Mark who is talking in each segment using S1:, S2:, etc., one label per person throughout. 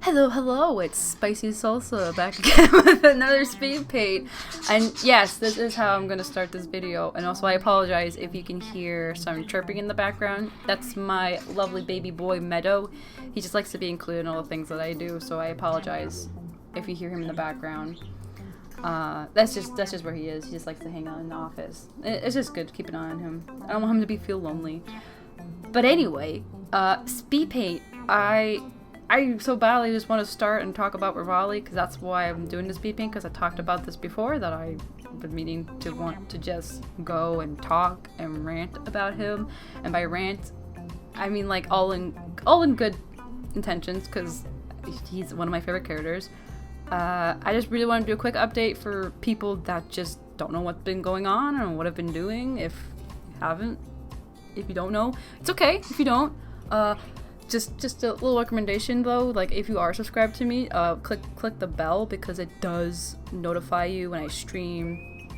S1: Hello, it's Spicy Salsa back again with another speed paint. And yes, this is how I'm gonna start this video. And also I apologize if you can hear some chirping in the background. That's my lovely baby boy Meadow. He just likes to be included in all the things that I do, so I apologize if you hear him in the background. That's just where he is. He just likes to hang out in the office. It's just good to keep an eye on him. I don't want him to feel lonely. But anyway, speed paint. I so badly just want to start and talk about Revali, because that's why I'm doing this speed paint, because I talked about this before, that I've been meaning to want to just go and talk and rant about him. And by rant, I mean like all in good intentions, because he's one of my favorite characters. I just really want to do a quick update for people that just don't know what's been going on and what I've been doing. If you don't know, it's okay if you don't. Just a little recommendation though, like if you are subscribed to me, click the bell, because it does notify you when I stream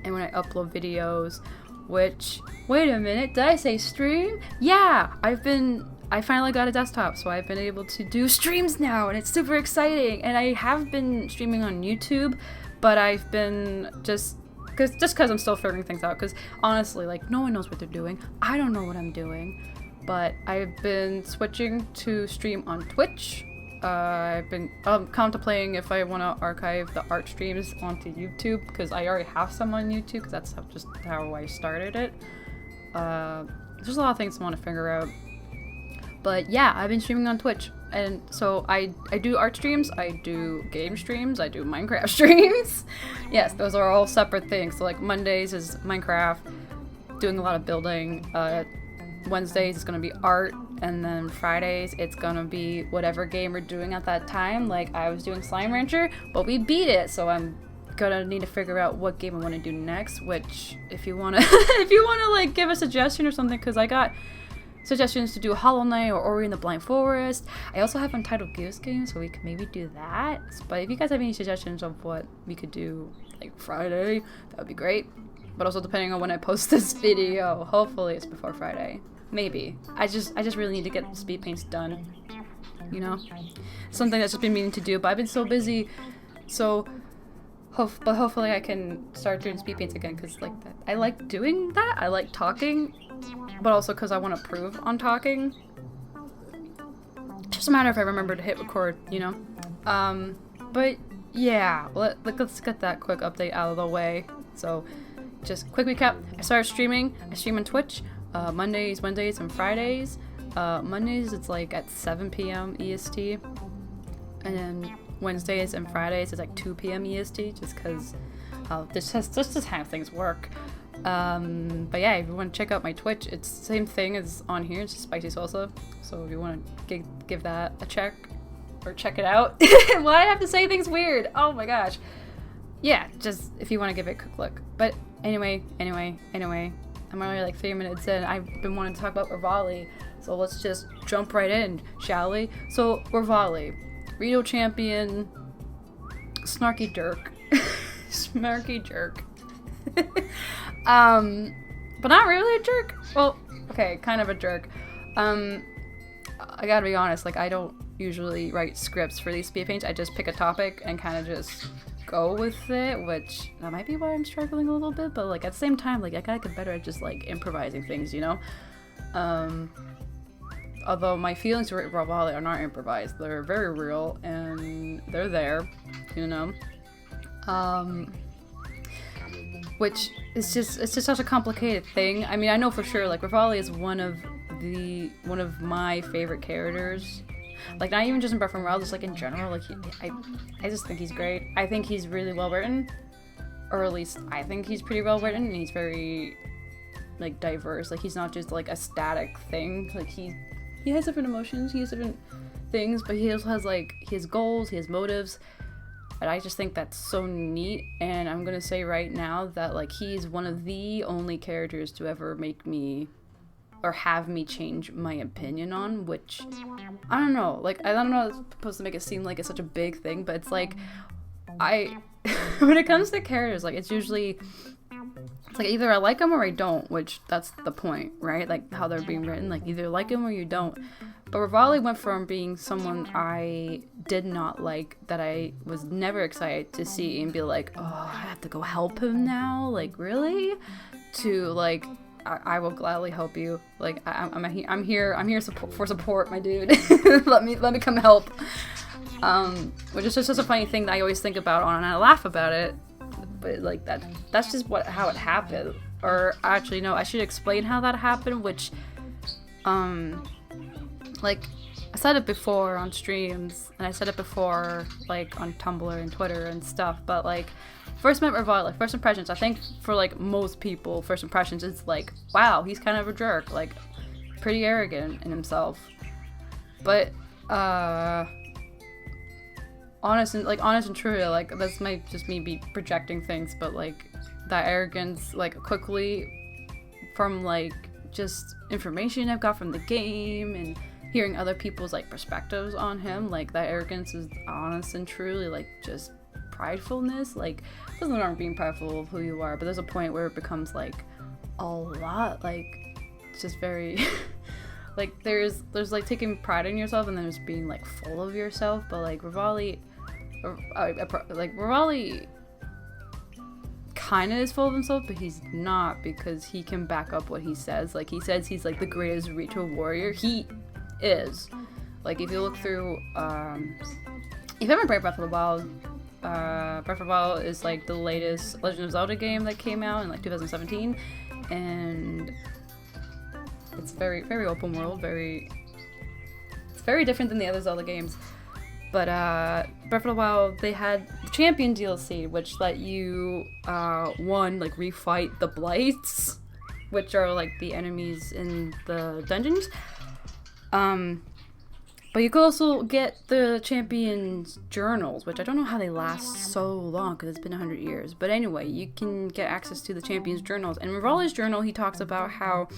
S1: and when I upload videos. Which, wait a minute, did I say stream? Yeah, I finally got a desktop, so I've been able to do streams now, and it's super exciting. And I have been streaming on YouTube, but I've been just because I'm still figuring things out, because honestly, like, no one knows what they're doing. I don't know what I'm doing. But I've been switching to stream on Twitch. I've been contemplating if I want to archive the art streams onto YouTube, because I already have some on YouTube, because that's just how I started it. There's a lot of things I want to figure out. But yeah, I've been streaming on Twitch. And so I do art streams, I do game streams, I do Minecraft streams. Yes, those are all separate things. So like Mondays is Minecraft, doing a lot of building. Wednesdays it's gonna be art, and then Fridays it's gonna be whatever game we're doing at that time. Like I was doing Slime Rancher, but we beat it, so I'm gonna need to figure out what game I want to do next. Which, if you wanna, like give a suggestion or something, because I got suggestions to do Hollow Knight or Ori and the Blind Forest. I also have Untitled Goose Game, so we could maybe do that. But if you guys have any suggestions of what we could do like Friday, that would be great. But also depending on when I post this video, hopefully it's before Friday. Maybe. I just really need to get speed paints done. You know? Something that's just been meaning to do, but I've been so busy. So, hopefully I can start doing speed paints again, because like that. I like doing that. I like talking, but also because I want to prove on talking. It's just a matter if I remember to hit record, you know? But yeah, let's get that quick update out of the way. So, just quick recap. I started streaming. I stream on Twitch. Mondays, Wednesdays, and Fridays. Mondays it's like at 7 p.m. EST, and then Wednesdays and Fridays it's like 2 p.m. EST, just because this is how things work. But yeah, if you want to check out my Twitch, it's the same thing as on here. It's just Spicy Salsa. So if you want to give that a check or check it out, why I have to say things weird? Oh my gosh. Yeah, just if you want to give it a quick look. But anyway. I'm only like 3 minutes in. I've been wanting to talk about Revali, so let's just jump right in, shall we? So, Revali, Rito champion, snarky jerk. Snarky jerk. But not really a jerk. Well, okay, kind of a jerk. I gotta be honest, like, I don't usually write scripts for these speed paints. I just pick a topic and kind of just go with it, which that might be why I'm struggling a little bit, but like at the same time, like I gotta get better at just like improvising things, you know? Although my feelings for Revali are not improvised, they're very real and they're there, you know? Which is just such a complicated thing. I mean, I know for sure like Revali is one of my favorite characters. Like, not even just in Breath of the Wild, just like in general, like I just think he's great. I think he's really well written, or at least I think he's pretty well written, and he's very like diverse. Like, he's not just like a static thing. Like, he has different emotions, he has different things, but he also has like his goals, he has motives, and I just think that's so neat. And I'm gonna say right now that like he's one of the only characters to ever make me or have me change my opinion on, which I don't know, like I don't know, it's supposed to make it seem like it's such a big thing, but it's like when it comes to characters, like it's usually it's like either I like them or I don't, which that's the point, right? Like how they're being written, like either like them or you don't. But Revali went from being someone I did not like, that I was never excited to see and be like, oh, I have to go help him now? Like, really? To like, I will gladly help you. Like, I'm here for support, my dude. let me come help. Which is just a funny thing that I always think about and I laugh about it. But like that's just how it happened. Or actually, no, I should explain how that happened. Which, like, I said it before on streams, and I said it before, like, on Tumblr and Twitter and stuff, but, like, first met Revali, like, first impressions, I think for, like, most people, first impressions is, like, wow, he's kind of a jerk, like, pretty arrogant in himself, but, honest and true, like, this might just me be projecting things, but, like, that arrogance, like, quickly, from, like, just information I've got from the game, and hearing other people's, like, perspectives on him, like, that arrogance is honest and truly, like, just pridefulness. Like, it doesn't matter being prideful of who you are, but there's a point where it becomes, like, a lot, like, it's just very, like, there's, like, taking pride in yourself, and then there's being, like, full of yourself, but, like, Revali kind of is full of himself, but he's not, because he can back up what he says. Like, he says he's, like, the greatest Hyrule warrior. He is. Like, if you look through, if you haven't played Breath of the Wild, Breath of the Wild is, like, the latest Legend of Zelda game that came out in, like, 2017, and it's very, very open world, it's very different than the other Zelda games. But, Breath of the Wild, they had the Champion DLC, which let you, one, like, refight the Blights, which are, like, the enemies in the dungeons. But you could also get the Champion's journals, which I don't know how they last so long, because it's been 100 years. But anyway, you can get access to the Champion's journals. And in Revali's journal, he talks about how,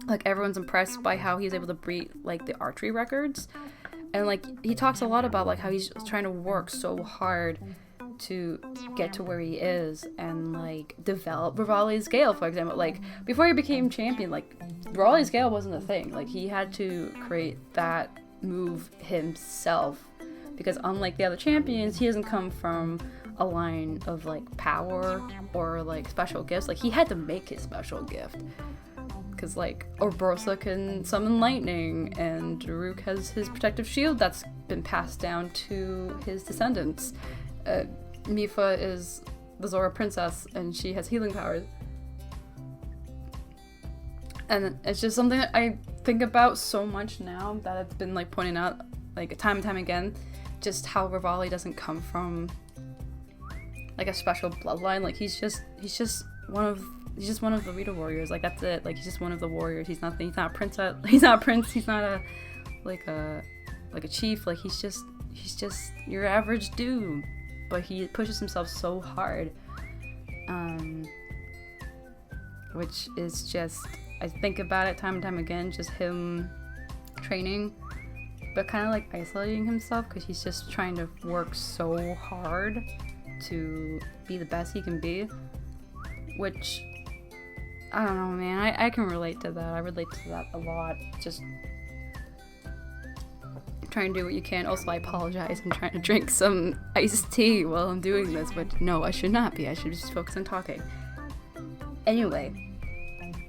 S1: like, everyone's impressed by how he's able to beat, like, the archery records. And, like, he talks a lot about, like, how he's trying to work so hard to get to where he is and, like, develop Revali's Gale, for example. Like, before he became champion, like, Revali's Gale wasn't a thing. Like, he had to create that move himself, because unlike the other champions, he doesn't come from a line of, like, power or, like, special gifts. Like, he had to make his special gift. Because, like, Urbosa can summon lightning, and Daruk has his protective shield that's been passed down to his descendants. Mipha is the Zora princess, and she has healing powers. And it's just something that I think about so much now, that it's been, like, pointing out, like, time and time again, just how Revali doesn't come from, like, a special bloodline. Like, he's just one of the Hyrule Warriors. Like, that's it. Like, he's just one of the warriors. He's not a princess. He's not a prince. He's not a chief. Like, he's just your average dude. But he pushes himself so hard. Which is just, I think about it time and time again, just him training, but kind of, like, isolating himself, because he's just trying to work so hard to be the best he can be. Which, I don't know, man. I can relate to that. I relate to that a lot. Just try and do what you can. Also, I apologize. I'm trying to drink some iced tea while I'm doing this, but no, I should not be. I should just focus on talking. Anyway,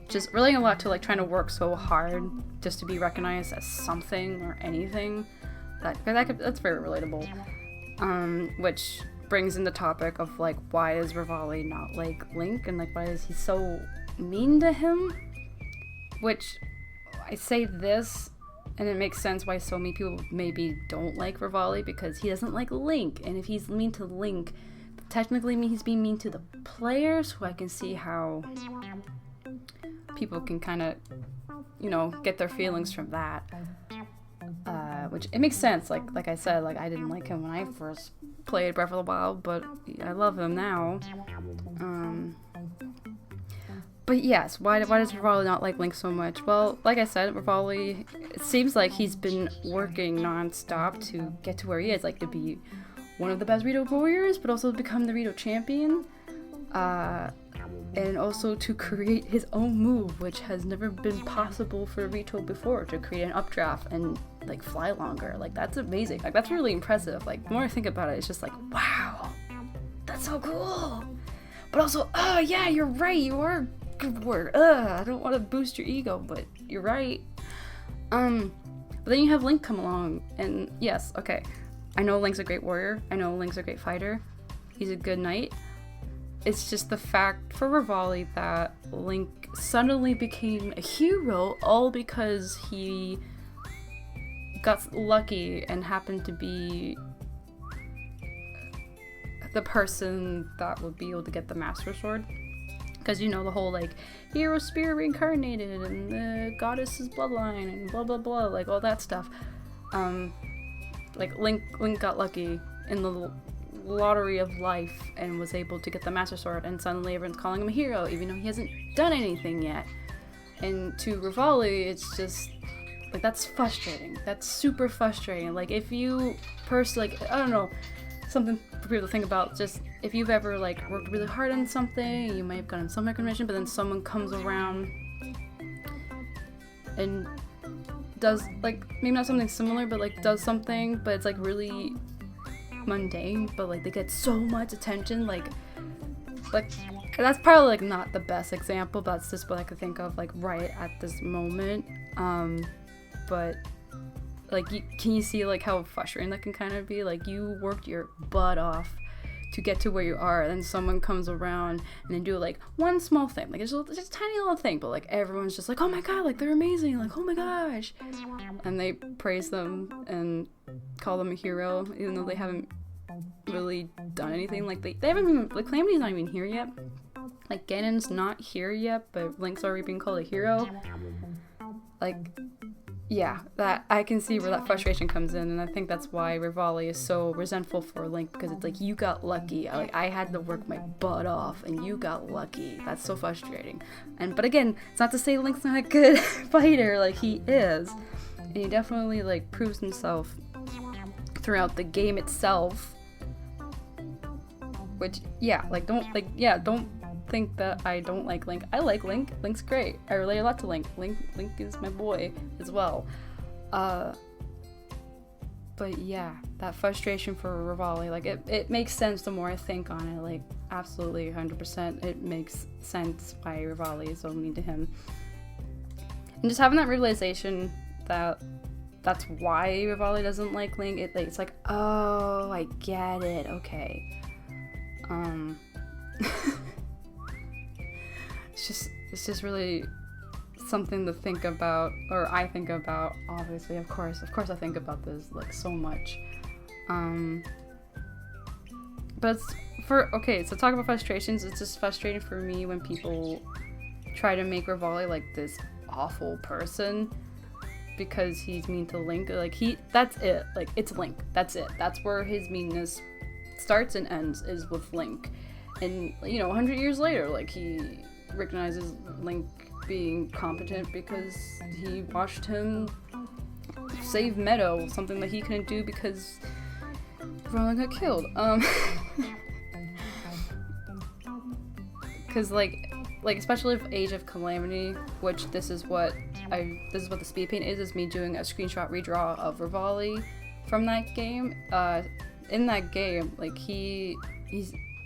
S1: just relating a lot to, like, trying to work so hard just to be recognized as something or anything. That's very relatable. Which brings in the topic of, like, why is Revali not like Link, and, like, why is he so mean to him? Which, I say this, and it makes sense why so many people maybe don't like Revali, because he doesn't like Link, and if he's mean to Link, technically he's being mean to the player, so I can see how people can kind of, you know, get their feelings from that. Which, it makes sense. Like I said, like, I didn't like him when I first played Breath of the Wild, but I love him now. But yes, why does Revali not like Link so much? Well, like I said, Revali, it seems like he's been working non-stop to get to where he is, like, to be one of the best Hyrule Warriors, but also become the Hyrule champion. and also to create his own move, which has never been possible for Rito before, to create an updraft and like fly longer. Like, that's amazing. Like, that's really impressive. Like, the more I think about it, it's just like, wow, that's so cool. But also, oh yeah, you're right, you are good word. I don't want to boost your ego, but you're right. But then you have Link come along, and yes, okay, I know Link's a great warrior, I know Link's a great fighter, he's a good knight. It's just the fact for Revali that Link suddenly became a hero all because he got lucky and happened to be the person that would be able to get the Master Sword. Because, you know, the whole, like, hero spirit reincarnated and the goddess's bloodline and blah blah blah, like, all that stuff. Like, Link got lucky in the lottery of life and was able to get the Master Sword, and suddenly everyone's calling him a hero, even though he hasn't done anything yet. And to Revali, it's just, like, that's frustrating. That's super frustrating. Like, if you like, I don't know, something for people to think about, just if you've ever like worked really hard on something, you might have gotten some recognition, but then someone comes around and does, like, maybe not something similar, but like does something, but it's like really mundane, but like they get so much attention, like that's probably like not the best example, but that's just what I could think of like right at this moment. But like, can you see like how frustrating that can kind of be? Like, you worked your butt off to get to where you are, and then someone comes around and then do like one small thing, like it's just a tiny little thing, but like everyone's just like, oh my god, like they're amazing, like oh my gosh, and they praise them and call them a hero, even though they haven't really done anything. Like they haven't even, like, Calamity's not even here yet, like Ganon's not here yet, but Link's already being called a hero. Like, yeah, that I can see where that frustration comes in, and I think that's why Revali is so resentful for Link, because it's like, you got lucky, like I had to work my butt off and you got lucky. That's so frustrating. But again, it's not to say Link's not a good fighter, like he is, and he definitely like proves himself throughout the game itself, which don't think that I don't like Link. I like Link. Link's great. I relate a lot to Link. Link is my boy as well. But yeah, that frustration for Revali, like it makes sense the more I think on it. Like, absolutely 100% it makes sense why Revali is so mean to him. And just having that realization that that's why Revali doesn't like Link, it's like, oh, I get it. Okay. It's just really something to think about, or I think about, obviously, of course I think about this like so much. But so talk about frustrations, it's just frustrating for me when people try to make Revali like this awful person because he's mean to Link. Like, that's it, like it's Link, that's it, that's where his meanness starts and ends, is with Link. And, you know, 100 years later, like, he recognizes Link being competent because he watched him save Meadow, something that he couldn't do because Roland got killed. Because like especially with Age of Calamity, which this is what the speed paint is me doing a screenshot redraw of Revali from that game. In that game, like he's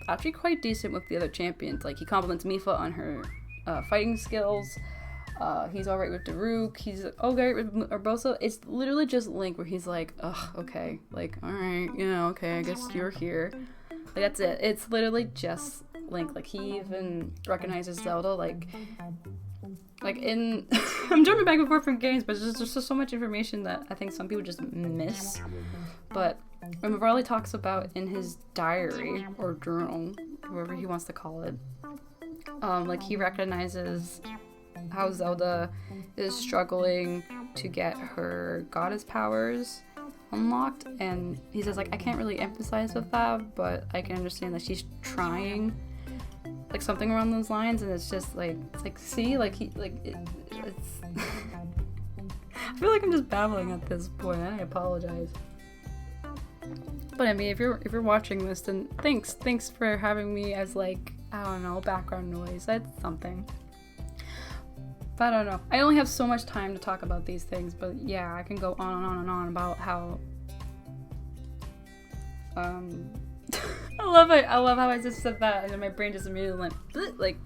S1: actually quite decent with the other champions. Like, he compliments Mipha on her fighting skills. He's alright with Daruk. He's okay with Urbosa. It's literally just Link where he's like, ugh, okay, like, alright, okay, I guess you're here. Like, that's it. It's literally just Link. Like, he even recognizes Zelda, like in I'm jumping back and forth from games, but there's just so much information that I think some people just miss. But when Revali talks about in his diary or journal, whatever he wants to call it, like, he recognizes how Zelda is struggling to get her goddess powers unlocked, and he says, like, I can't really emphasize with that, but I can understand that she's trying, like, something around those lines. And it's just like, see, like, it's I feel like I'm just babbling at this point, and I apologize. But I mean, if you're watching this, then thanks for having me as like I don't know, background noise. That's something. But I don't know. I only have so much time to talk about these things, but yeah, I can go on and on and on about how I love how I just said that and then my brain just immediately went bleh, like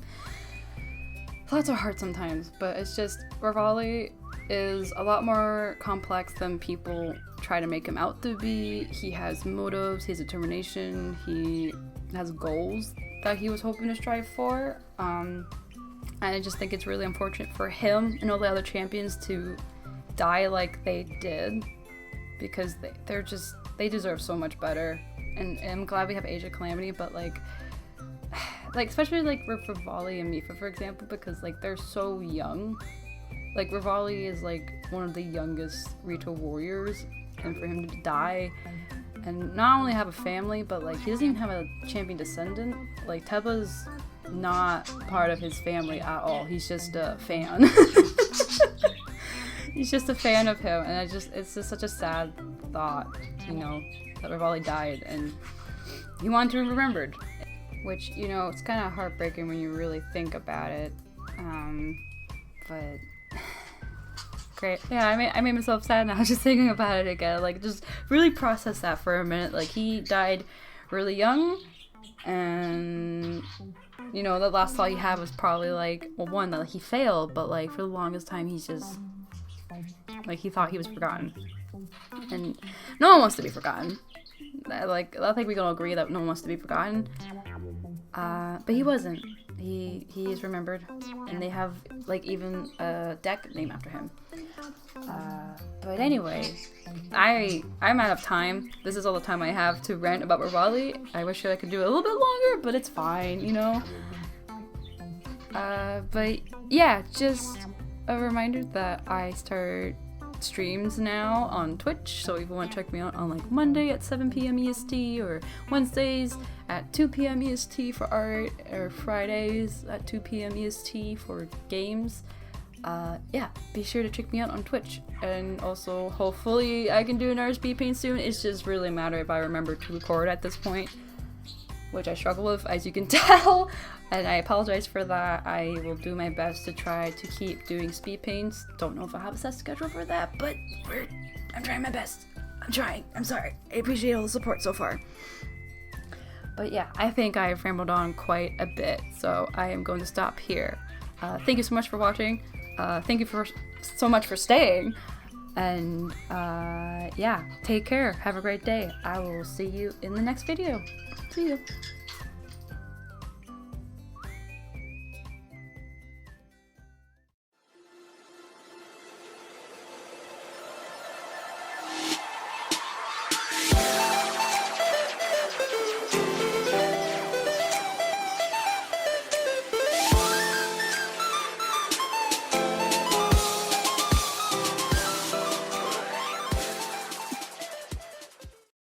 S1: thoughts are hard sometimes, but it's just Revali is a lot more complex than people try to make him out to be. He has motives, he has determination, he has goals that he was hoping to strive for. And I just think it's really unfortunate for him and all the other champions to die like they did, because they deserve so much better. And I'm glad we have Age of Calamity, but like especially like Revali and Mifa, for example, because like they're so young. Like Revali is like one of the youngest Hyrule Warriors, and for him to die and not only have a family, but like he doesn't even have a champion descendant. Like Teba's not part of his family at all. He's just a fan. He's just a fan of him, and it's just such a sad thought, you know, that Revali died and he wanted to be remembered. Which, you know, it's kind of heartbreaking when you really think about it. But great. Yeah, I made myself sad now just thinking about it again. Like, just really process that for a minute. Like, he died really young, and you know, the last thought he had was probably like, well, one, that he failed, but like for the longest time he's just like, he thought he was forgotten, and no one wants to be forgotten. Like, I think we can all agree that no one wants to be forgotten. But he wasn't. He is remembered, and they have like even a deck named after him. But anyway, I'm out of time. This is all the time I have to rant about Revali. I wish I could do it a little bit longer, but it's fine, you know. But yeah, just a reminder that I start streams now on Twitch, so if you want to check me out on like Monday at 7 p.m. EST, or Wednesdays at 2 p.m. EST for art, or Fridays at 2 p.m. EST for games. Yeah, be sure to check me out on Twitch, and also hopefully I can do another SPEEDPAINT soon. It's just really a matter if I remember to record at this point, which I struggle with, as you can tell, and I apologize for that. I will do my best to try to keep doing SPEEDPAINTs. Don't know if I have a set schedule for that, but I'm trying my best. I'm trying. I'm sorry. I appreciate all the support so far. But yeah, I think I've rambled on quite a bit, so I am going to stop here. Thank you so much for watching. Thank you so much for staying. And yeah, take care. Have a great day. I will see you in the next video. See you.